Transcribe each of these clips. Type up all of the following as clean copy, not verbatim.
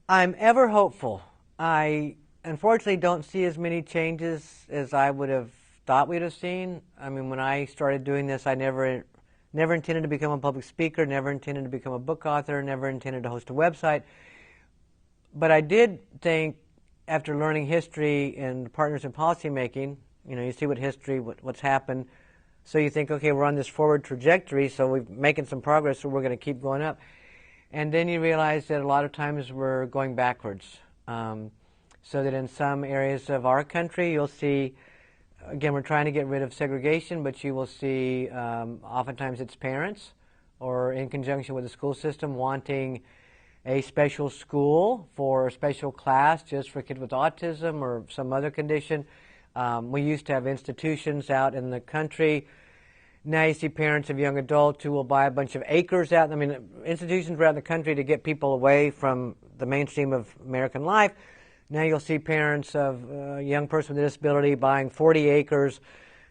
I'm ever hopeful. I unfortunately don't see as many changes as I would have thought we'd have seen. I mean, when I started doing this, I never intended to become a public speaker, never intended to become a book author, never intended to host a website. But I did think, after learning history and partners in policymaking, you see what history, what's happened. So you think, okay, we're on this forward trajectory, so we're making some progress, so we're going to keep going up. And then you realize that a lot of times we're going backwards. So that in some areas of our country, you'll see, again, we're trying to get rid of segregation, but you will see oftentimes it's parents or in conjunction with the school system wanting a special school for a special class just for kids with autism or some other condition. We used to have institutions out in the country. Now you see parents of young adults who will buy a bunch of acres out. I mean, institutions around the country to get people away from the mainstream of American life. Now you'll see parents of a young person with a disability buying 40 acres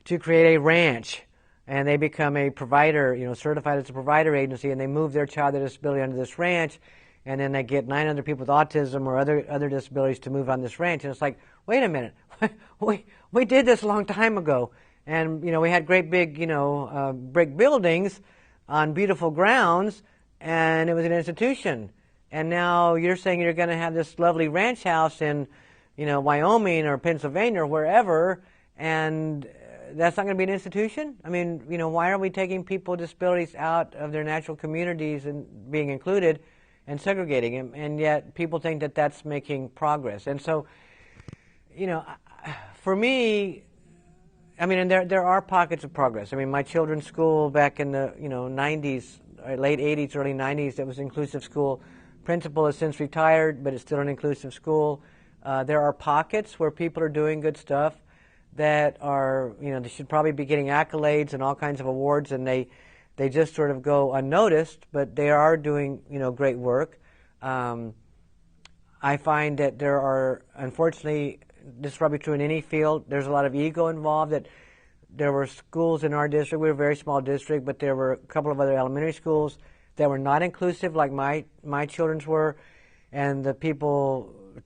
to create a ranch. And they become a provider, certified as a provider agency, and they move their child with a disability onto this ranch. And then they get 9 other people with autism or other disabilities to move on this ranch. And it's like, wait a minute, we did this a long time ago. And, we had great big, brick buildings on beautiful grounds, and it was an institution. And now you're saying you're going to have this lovely ranch house in, Wyoming or Pennsylvania or wherever, and that's not going to be an institution? I mean, why are we taking people with disabilities out of their natural communities and being included and segregating them? And yet people think that that's making progress. And so, for me, I mean, and there are pockets of progress. I mean, my children's school back in the 90s, late 80s, early 90s, that was an inclusive school. Principal has since retired, but it's still an inclusive school. There are pockets where people are doing good stuff that are, they should probably be getting accolades and all kinds of awards, and they just sort of go unnoticed, but they are doing, great work. I find that there are, unfortunately, this is probably true in any field, there's a lot of ego involved. That there were schools in our district, we were a very small district, but there were a couple of other elementary schools that were not inclusive like my children's were, and the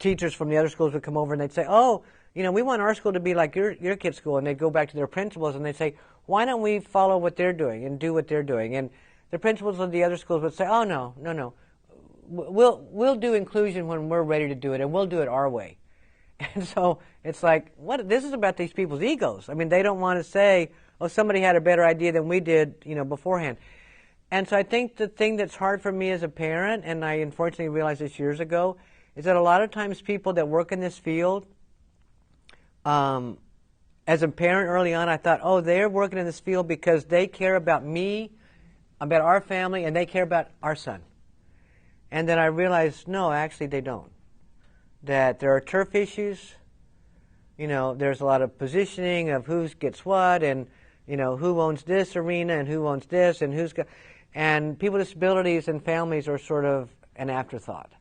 teachers from the other schools would come over and they'd say, oh, we want our school to be like your kid's school, and they'd go back to their principals and they'd say, why don't we follow what they're doing and do what they're doing? And the principals of the other schools would say, oh, no, we'll do inclusion when we're ready to do it, and we'll do it our way. And so it's like, this is about these people's egos. I mean, they don't want to say, oh, somebody had a better idea than we did, beforehand. And so I think the thing that's hard for me as a parent, and I unfortunately realized this years ago, is that a lot of times people that work in this field, as a parent early on, I thought, oh, they're working in this field because they care about me, about our family, and they care about our son. And then I realized, no, actually they don't. That there are turf issues, there's a lot of positioning of who gets what, and, who owns this arena and who owns this and and people with disabilities and families are sort of an afterthought.